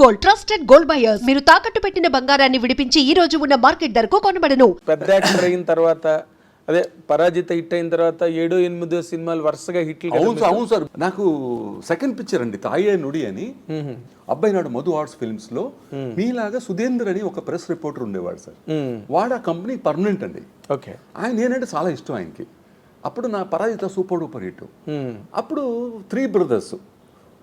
Gold, trusted gold buyers. మీరు తాకట్టు పెట్టిన బంగారాన్ని విడిపించి ఈ రోజు ఉన్న మార్కెట్ ధరకు కొనబడను. పెద్ద యాక్టర్ అయిన తర్వాత అదే పరాజిత హిట్ అయిన తర్వాత 7-8 సినిమాలు వరుసగా హిట్లు. అవును సార్. నాకు సెకండ్ పిక్చర్ అండి తాయే నుడి అని. అబ్బాయి నాడు మధు ఆర్ట్స్ ఫిల్మ్స్ లో మీలాగా సుధేందర్ అని ఒక ప్రెస్ రిపోర్టర్ ఉండేవాడు సార్. వాడు ఆ కంపెనీ పర్మనెంట్ అండి. ఓకే. ఆయన నేనంటే చాలా ఇష్టం ఆయనకి. అప్పుడు నా పరాజిత సూపర్ డూపర్ హిట్. అప్పుడు 3 brothers,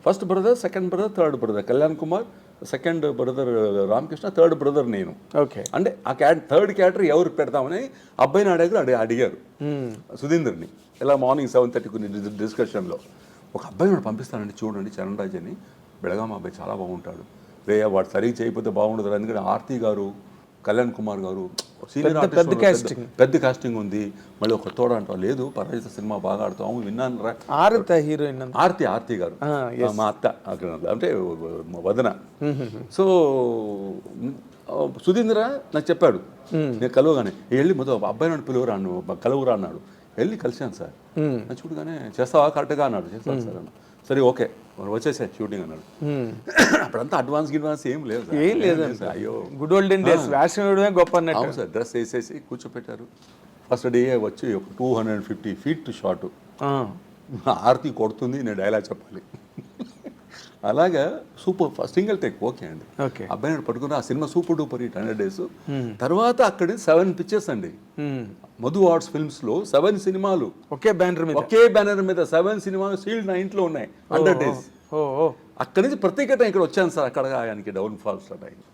first brother, second brother, third brother Kalyan Kumar, second brother Ramakrishna, third brother నేను. ఓకే. అంటే ఆ థర్డ్ క్యారెక్టర్ ఎవరు పెడతామని అబ్బాయిని అడిగారు సుధీందర్ని. ఇలా మార్నింగ్ 7:30 డిస్కషన్లో ఒక అబ్బాయి వాడు పంపిస్తానండి చూడండి చరణ్ రాజ్ అని, బెళగాం అబ్బాయి చాలా బాగుంటాడు, రే వాడు సరిగ్గా చేయకపోతే బాగుండదు. ఎందుకంటే ఆర్తి గారు, కళ్యాణ్ కుమార్ గారు సీనియర్ ఆర్టిస్ట్, పెద్ద కాస్టింగ్ ఉంది. మళ్ళీ ఒక తోడ అంటాం లేదు పరాజిత సినిమా బాగా ఆడుతాము విన్నాను రా. హీరోయిన్ ఆర్తి గారు మా అత్త అక్కడ అంటే వదన. సో సుధీంద్ర నాకు చెప్పాడు నేను కలవగానే వెళ్ళి మొదలు అబ్బాయి నాడు కలవురా అన్నాడు. వెళ్ళి కలిసాను సార్. చూడగానే చేస్తావా కరెక్ట్గా అన్నాడు. చేస్తాను సార్ అన్న. సరే ఓకే వచ్చేసా షూటింగ్ అన్నాడు. అప్పుడంతా అడ్వాన్స్ ఏం లేదు అయ్యో గుడ్ ఓల్డెన్ డేస్ వేషమే గొప్ప అన్నట్టు. అవును సార్. డ్రెస్ వేసేసి కూర్చోపెట్టారు. ఫస్ట్ డే వచ్చి ఒక 250 feet షాట్. ఆర్తి కొడుతుంది, నేను డైలాగ్ చెప్పాలి. అలాగా సూపర్ సింగిల్ టేక్ ఓకే అండి. అబ్బాయి నాడు పట్టుకున్న ఆ cinema super duper hit 100 days. తర్వాత అక్కడ 7 pictures అండి. మధు ఆర్ట్స్ ఫిల్మ్స్ లో 7 సినిమాలు ఒకే బ్యానర్ మీద 7 సినిమాలు సీల్డ్ నా ఇంట్లో ఉన్నాయి 100 days. అక్కడి నుంచి ప్రత్యేకత ఇక్కడ వచ్చాను సార్. అక్కడ ఆయనకి డౌన్ ఫాల్ స్టార్ట్ అయింది.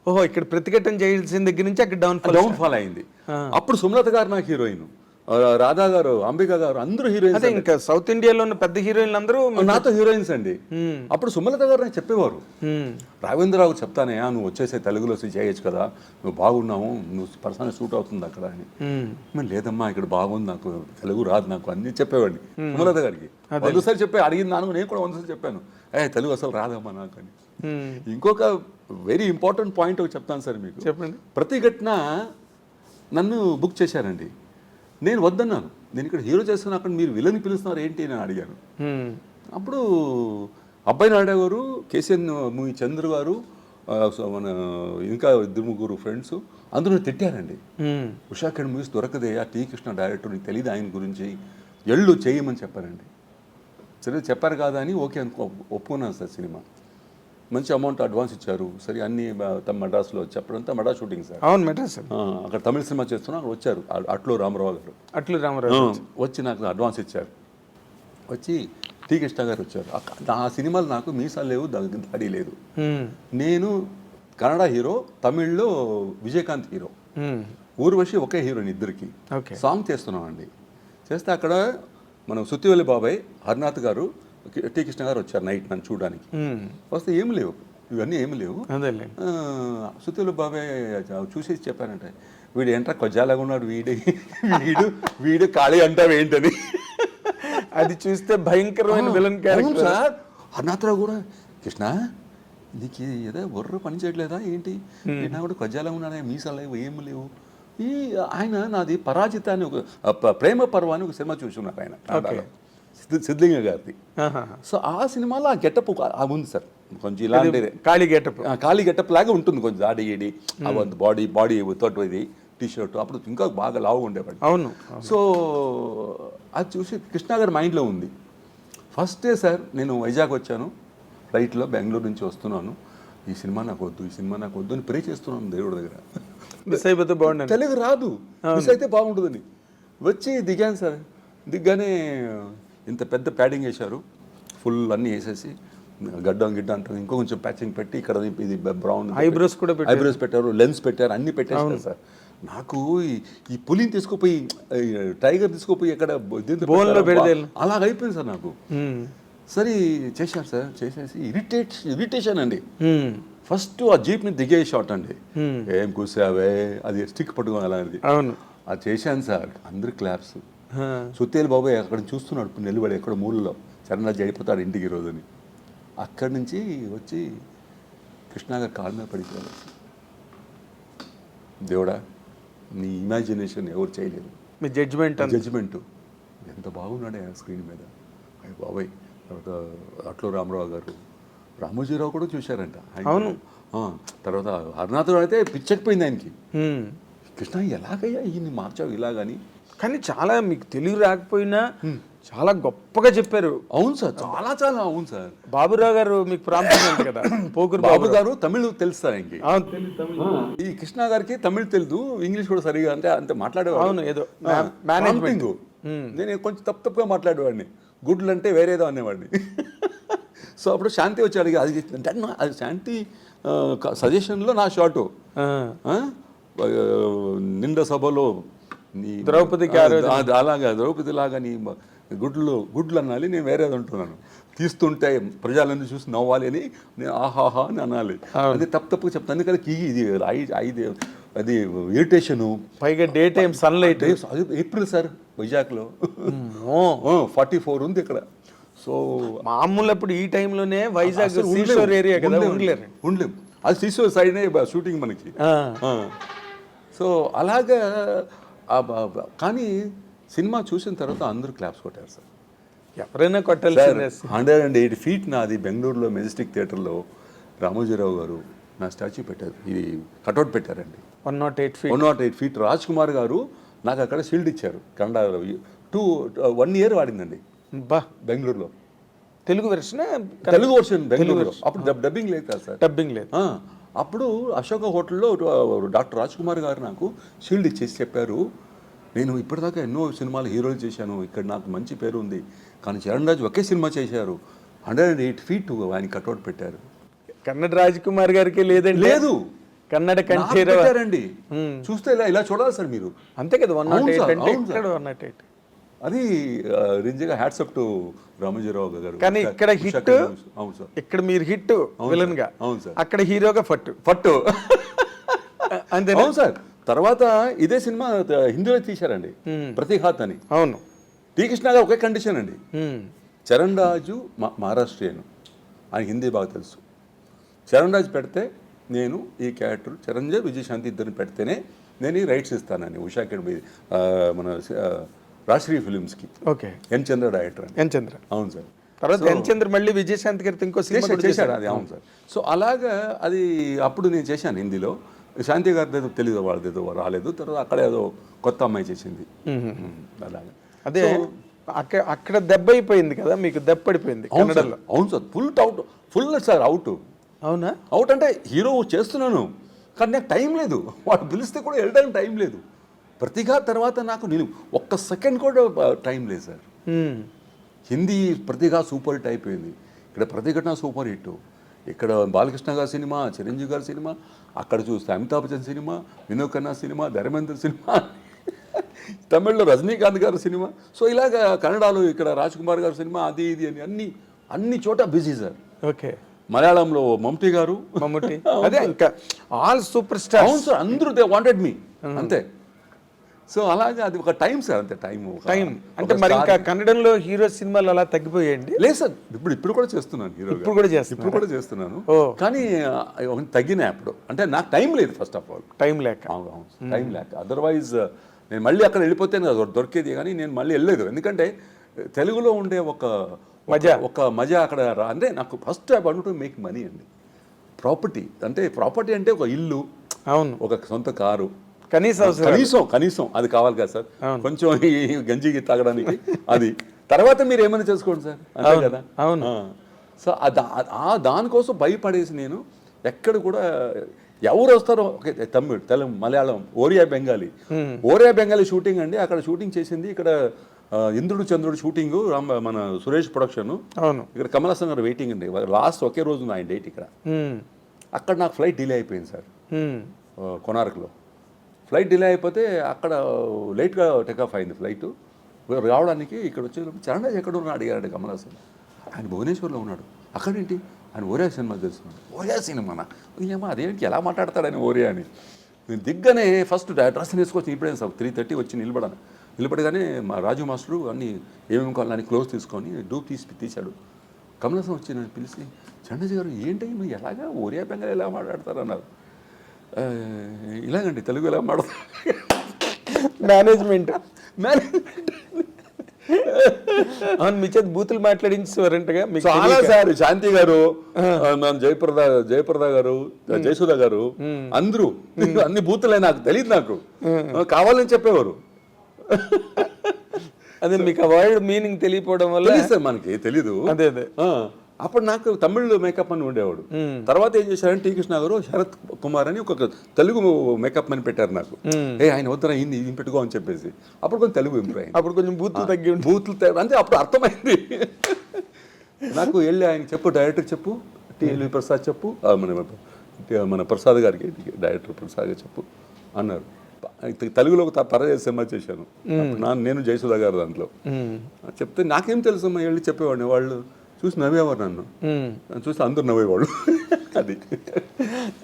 ఓహో, ఇక్కడ ప్రతిఘటన చేయాల్సిన దగ్గర నుంచి అక్కడ డౌన్ ఫాల్ అయింది. అప్పుడు సుమలత గారు నాకు హీరోయిన్, రాధా గారు, అంబిక గారు అందరూ హీరోయిన్స్. ఇంకా సౌత్ ఇండియాలో ఉన్న పెద్ద హీరోయిన్లు అందరూ నాతో హీరోయిన్స్ అండి. అప్పుడు సుమలత గారు నాకు చెప్పేవారు, రాఘవేంద్రరావు చెప్తానే నువ్వు వచ్చేసే తెలుగులో చేయొచ్చు కదా, నువ్వు బాగున్నావు, నువ్వు పర్సనల్ సూట్ అవుతుంది అక్కడ అని. మరి లేదమ్మా ఇక్కడ బాగుంది, నాకు తెలుగు రాదు నాకు అన్ని చెప్పేవాడిని సుమలత గారికి. 100 సార్లు చెప్పి అడిగింది నాను, నేను కూడా 100 సార్లు చెప్పాను తెలుగు అసలు రాదమ్మా నాకు అని. ఇంకొక వెరీ ఇంపార్టెంట్ పాయింట్ ఒకటి చెప్తాను సార్ మీకు. చెప్పండి. ప్రతిఘటన నన్ను బుక్ చేశారండి. నేను వద్దన్నాను, నేను ఇక్కడ హీరో చేస్తున్నా, అక్కడ మీరు విలన్ పిలుస్తున్నారు ఏంటి అని అడిగాను. అప్పుడు అబ్బాయి నాయుడు గారు, కేసీఎన్ మూవీ చంద్ర గారు, మన ఇంకా 2-3 ఫ్రెండ్స్ అందరూ తిట్టారండి. ఉషాఖండ్ మూవీస్ దొరకదే, ఆ టీ కృష్ణ డైరెక్టర్, నీకు తెలియదు ఆయన గురించి, ఎళ్ళు చేయమని చెప్పారండి. సరే చెప్పారు కాదా అని ఓకే ఒప్పుకున్నాను సార్. సినిమా మంచి అమౌంట్ అడ్వాన్స్ ఇచ్చారు. సరే అన్ని మద్రాసులో చెప్పడంతా మద్రాస్ షూటింగ్ సార్. అవును మెడ్రాస్. అక్కడ తమిళ సినిమా చేస్తున్నా అక్కడ వచ్చారు అట్లూరు రామారావు గారు. వచ్చి నాకు అడ్వాన్స్ ఇచ్చారు. వచ్చి టీ కృష్ణ గారు వచ్చారు. ఆ సినిమాలు నాకు మీసాలు లేవు, దాడి లేదు. నేను కన్నడ హీరో, తమిళ్లో విజయకాంత్ హీరో, ఊర్వశి ఒకే హీరోయిన్, ఇద్దరికి సాంగ్ చేస్తున్నామండి. చేస్తే అక్కడ మనం సుత్తివల్లి బాబాయ్, హరినాథ్ గారు, టీ కృష్ణ గారు వచ్చారు నైట్ నన్ను చూడడానికి. వస్తే ఏమి లేవు, ఇవన్నీ ఏమి లేవు. సుత్తివల్లి బాబాయ్ చూసేసి చెప్పారంటే, వీడు ఏంట్రా కొజ్జాలాగా ఉన్నాడు, వీడు ఖాళీ అంటావు ఏంటని. అది చూస్తే భయంకరమైన విలన్ క్యారెక్టర్ సార్. హరినాథరావు కూడా, కృష్ణ నీకు ఏదో బుర్ర పని చేయట్లేదా ఏంటి, నా కూడా కొజ్జాలాగా ఉన్నాడే, మీసాలు లేవు, ఏమి లేవు. ఆయన నాది పరాజిత అని ఒక ప్రేమ పర్వ అని ఒక సినిమా చూసున్నారు ఆయన, సిద్ధలింగ గారిది. సో ఆ సినిమాలో ఆ గెటప్ ఉంది సార్, కొంచెం ఇలాంటి ఖాళీ గెటప్ లాగా ఉంటుంది, కొంచెం దాడి గీడి బాడీ తోటి ఇది టీషర్ట్. అప్పుడు ఇంకా బాగా లావుగా ఉండేవాడు. అవును. సో అది చూసి కృష్ణ గారి మైండ్లో ఉంది. ఫస్ట్ డే సార్ నేను వైజాగ్ వచ్చాను ఫ్లైట్లో, బెంగళూరు నుంచి వస్తున్నాను. ఈ సినిమా నాకు వద్దు అని ప్రే చేస్తున్నాను దేవుడి దగ్గర. మిస్ అయిపోతే బాగుంటుంది, తెలుగు రాదు, మిస్ అయితే బాగుంటుందని. వచ్చి దిగాను సార్. దిగ్గానే ఇంత పెద్ద ప్యాడింగ్ వేశారు, ఫుల్ అన్నీ వేసేసి గడ్డం అంటారు, ఇంకో కొంచెం ప్యాచింగ్ పెట్టి ఇక్కడ ఇది బ్రౌన్ ఐబ్రోస్ పెట్టారు, లెన్స్ పెట్టారు, అన్ని పెట్టేసారు సార్. నాకు ఈ పులిని తీసుకుపోయి టైగర్ తీసుకుపోయి ఎక్కడ అలాగ అయిపోయింది సార్ నాకు. సరే చేశారు సార్. చేసేసి ఇరిటేషన్ అండి. ఫస్ట్ ఆ జీప్ని దిగే షాట్ అండి, ఏం కూసావే అది స్టిక్ పట్టుకోవాలి అది చేశాను సార్. అందరు క్లాప్స్. సుత్తేలు బాబాయ్ అక్కడ చూస్తున్నాడు నిలబడి ఎక్కడ మూలలో, చరణరాజు అయిపోతాడు ఇంటికి రోజుని. అక్కడి నుంచి వచ్చి కృష్ణ గారు కాళ్ళ మీద పడిపోయారు. దేవుడా నీ ఇమాజినేషన్ ఎవరు చేయలేదు, మీ జడ్జిమెంట్ ఎంత బాగున్నాడే ఆ స్క్రీన్ మీద. అయ్య బాబాయ్. తర్వాత అట్లూరు రామారావు గారు, రామోజీరావు కూడా చూశారంట. అవును. తర్వాత హరినాథుడు అయితే పిచ్చెక్కిపోయింది ఆయనకి. కృష్ణ ఎలాగయ్యా ఈయన్ని మార్చావు ఇలాగని. కానీ చాలా మీకు తెలుగు రాకపోయినా చాలా గొప్పగా చెప్పారు. అవును సార్, చాలా చాలా అవును సార్. బాబురావు గారు మీకు ప్రాంతం కదా, పోకూరు బాబు గారు తమిళ్ తెలుసు సార్ ఆయనకి. ఈ కృష్ణ గారికి తమిళ్ తెలుసు, ఇంగ్లీష్ కూడా సరిగా అంటే మాట్లాడేవాడు. అవును, ఏదో మేనేజ్మెంట్. నేను కొంచెం తప్పుగా మాట్లాడేవాడిని, గుడ్లు అంటే వేరేదో అనేవాడిని. సో అప్పుడు శాంతి వచ్చి అడిగి అది శాంతి సజెషన్లో నా షాటు నిండ సభలో నీ ద్రౌపదికి అలాగా ద్రౌపది లాగా నీ గుడ్లు అనాలి, నేను వేరేది అంటున్నాను. తీస్తుంటే ప్రజలందరూ చూసి నవ్వాలి అని నేను ఆహాహా అని అనాలి. అది తప్పుగా చెప్తాను. అందుకని ఇది అది ఇరిటేషను. పైగా డే టైం సన్లైట్. అది ఏప్రిల్ సార్, వైజాగ్లో 44 ఉంది ఇక్కడ. సో మామూలు అప్పుడు ఈ టైంలోనే వైజాగ్ సీషోర్ ఏరియా కదా, ఉండలేం. అది సీషోర్ సైడ్నే షూటింగ్ మనకి. సో అలాగా కానీ సినిమా చూసిన తర్వాత అందరూ క్లాప్స్ కొట్టారు సార్. ఎవరైనా కొట్టాలి. 108 feet నాది బెంగళూరులో మెజెస్టిక్ థియేటర్లో రామోజీరావు గారు నా స్టాచ్యూ పెట్టారు, ఇది కటౌట్ పెట్టారండి. 108 feet. రాజ్ కుమార్ గారు నాకు అక్కడ షీల్డ్ ఇచ్చారు. కన్నడలో 1 year వాడిందండి బెంగళూరులో. తెలుగు వెర్షన్ బెంగళూరులో. అప్పుడు డబ్బింగ్ లేదు కదా సార్. డబ్బింగ్ లేదు. అప్పుడు అశోక హోటల్లో డాక్టర్ రాజ్ కుమార్ గారు నాకు షీల్డ్ ఇచ్చేసి చెప్పారు, నేను ఇప్పటిదాకా ఎన్నో సినిమాలు హీరోలు చేశాను, ఇక్కడ నాకు మంచి పేరు ఉంది, కానీ చరణ్ రాజు ఒకే సినిమా చేశారు, 108 feet ఆయన కటౌట్ పెట్టారు. కన్నడ రాజ్ కుమార్ గారికి లేదండి. లేదు, కన్నడ కంటే పెట్టారండి. చూస్తే ఇలా చూడాలి సార్ మీరు. అంతే కదా, 108. అది రింజగా హ్యాట్సప్ టు రామోజీరావు గారు. కానీ ఇక్కడ హిట్, అవును సార్, ఇక్కడ మీరు హిట్ విలన్ గా, అవును సార్, అక్కడ హీరోగా ఫట్టు అంతే. అవును సార్. తర్వాత ఇదే సినిమా హిందీలో తీశారండి, ప్రతిఘాత్ అని. అవును. టీ కృష్ణ గారు ఒకే కండిషన్ అండి, చరణ్ రాజు మహారాష్ట్రియన్, ఆయన హిందీ బాగా తెలుసు. చరణ్ రాజు పెడితే నేను ఈ క్యారెక్టర్, చిరంజీవి విజయశాంతి ఇద్దరిని పెడితేనే నేను ఈ రైట్స్ ఇస్తానని. ఉషా అకాడమీ మన రాశ్రీ ఫిలిమ్స్కి. ఓకే. ఎన్ చంద్ర డైరెక్టర్. ఎన్ చంద్ర. అవును సార్. తర్వాత ఎన్ చంద్ర మళ్ళీ విజయశాంతి గారితో ఇంకో సినిమా చేశాడు అది. అవును సార్. సో అలాగా అది అప్పుడు నేను చేశాను హిందీలో. శాంతి గారితో తెలియదు, వాళ్ళదేదో రాలేదు. తర్వాత అక్కడ ఏదో కొత్త అమ్మాయి చేసింది. అలాగా అదే అక్కడ దెబ్బ అయిపోయింది కదా మీకు, దెబ్బ పడిపోయింది కన్నడలో. అవును సార్, ఫుల్ సార్ అవుట్. అవునా? అవుట్ అంటే హీరో చేస్తున్నాను కానీ నాకు టైం లేదు, వాడు పిలిస్తే కూడా వెళ్ళడానికి టైం లేదు. ప్రతిఘాత్ తర్వాత నాకు నేను ఒక్క సెకండ్ కూడా టైం లేదు సార్. హిందీ ప్రతిఘాత్ సూపర్ హిట్ అయిపోయింది, ఇక్కడ ప్రతిఘటన సూపర్ హిట్. ఇక్కడ బాలకృష్ణ గారి సినిమా, చిరంజీవి గారి సినిమా, అక్కడ చూస్తే Amitabh Bachchan cinema, Vinod Khanna cinema, Dharmendra cinema, తమిళ్లో రజనీకాంత్ గారి సినిమా. సో ఇలాగ కన్నడలో ఇక్కడ రాజ్ కుమార్ గారి సినిమా, అది ఇది అని అన్ని చోట బిజీ సార్. ఓకే. మలయాళంలో మమ్ముట్టి గారు, అదే ఇంకా ఆల్ సూపర్ స్టార్. అవును సార్, అందరూ దే వాంటెడ్ మీ అంతే. సో అలాగే అది ఒక టైం సార్, అంతే టైం అంటే మరి ఇంకా కన్నడంలో హీరో సినిమాలు అలా తగ్గిపోయాయండి? లేదు సార్, ఇప్పుడు కూడా చేస్తున్నాను హీరో, ఇప్పుడు కూడా చేస్తున్నాను. కానీ తగ్గినాయి అప్పుడు, అంటే నాకు టైం లేదు ఫస్ట్ ఆఫ్ ఆల్, టైం లేక. అదర్వైజ్ నేను మళ్ళీ అక్కడ వెళ్ళిపోతే దొరికేది, కానీ నేను మళ్ళీ వెళ్ళలేదు. ఎందుకంటే తెలుగులో ఉండే ఒక మజా అక్కడ అంటే నాకు first I want to make money అండి. ప్రాపర్టీ అంటే ఒక ఇల్లు, అవును, ఒక సొంత కారు, కనీసం అది కావాలి కదా సార్, కొంచెం ఈ గంజికి తాగడానికి. అది తర్వాత మీరు ఏమైనా చేసుకోండి సార్, అంతే కదా. అవును. సో దానికోసం భయపడేసి నేను ఎక్కడ కూడా ఎవరు వస్తారో, తమిళ్, తెలుగు, మలయాళం, ఓరియా బెంగాలీ షూటింగ్ అండి. అక్కడ షూటింగ్ చేసింది ఇక్కడ ఇంద్రుడు చంద్రుడు షూటింగ్, మన సురేష్ ప్రొడక్షన్. అవును. ఇక్కడ కమల్ హాసన్ గారు వెయిటింగ్ అండి, లాస్ట్ ఒకే రోజు ఆయన డేట్ ఇక్కడ. అక్కడ నాకు ఫ్లైట్ డిలే అయిపోయింది సార్, కొనార్క్లో ఫ్లైట్ డిలే అయిపోతే అక్కడ లేట్గా టేకాఫ్ అయింది ఫ్లైట్. రావడానికి ఇక్కడ వచ్చే చరణ్ రాజ్ ఎక్కడ ఉన్నా అడిగారండి కమల్ హాసన్. ఆయన భువనేశ్వర్లో ఉన్నాడు. అక్కడేంటి ఆయన ఓరియా సినిమా తెలుసుకున్నాడు. ఓరియా సినిమానా? ఏమో అదేంటి, ఎలా మాట్లాడతాడు ఆయన ఓరియా అని. నేను దిగ్గానే ఫస్ట్ డ్రెస్ వేసుకొచ్చి ఇప్పుడైనా సార్ 3:30 వచ్చి నిలబడగానే మా రాజు మాస్టరు అన్నీ ఏమేమి కావాలని క్లోజ్ తీసుకొని డూప్ తీశాడు. కమల్ హాసన్ వచ్చి నన్ను పిలిచి, చరణ్ రాజ్ గారు ఏంటి మీరు ఎలాగా ఓరియా బెంగాల్ ఎలా మాట్లాడతారు అన్నారు. ఇలాగండి తెలుగు ఎలా మాట్లాడతారు, మేనేజ్మెంట్ అవును, మీ చేతి బూతులు మాట్లాడించేవారంటగా మీకు చాలా సార్ శాంతి గారు, మన జయప్రద గారు, జయసుధ గారు, అందరూ అన్ని బూతులే, నాకు తెలియదు, నాకు కావాలని చెప్పేవారు. అదే మీకు ఆ వర్డ్ మీనింగ్ తెలియపోవడం వల్ల తెలియదు సార్, మనకి తెలీదు. అదే అదే అప్పుడు నాకు తమిళ్ మేకప్ అని ఉండేవాడు. తర్వాత ఏం చేశారంటే టీ కృష్ణ గారు శరత్ కుమార్ అని ఒక తెలుగు మేకప్ అని పెట్టారు నాకు. ఆయన వద్దరా హిందీ ఇది పెట్టుకో అని చెప్పేసి అప్పుడు కొంచెం తెలుగు ఇంప్రూవ్ అయింది. అప్పుడు కొంచెం బూతులు తగ్గి అంటే అప్పుడు అర్థమైంది నాకు. వెళ్ళి ఆయన చెప్పు, డైరెక్టర్ చెప్పు, టీఎల్వి ప్రసాద్ చెప్పు, మన ప్రసాద్ గారికి డైరెక్టర్ ప్రసాద్ గారు చెప్పు అన్నారు. తెలుగులో ఒక పరదేశ సినిమా చేశాను నేను, జయసుధ గారు దాంట్లో. చెప్తే నాకేం తెలుసమ్మా, వెళ్ళి చెప్పేవాడిని. వాళ్ళు చూసి నవ్వేవారు, నన్ను చూసి అందరు నవ్వేవాళ్ళు. అది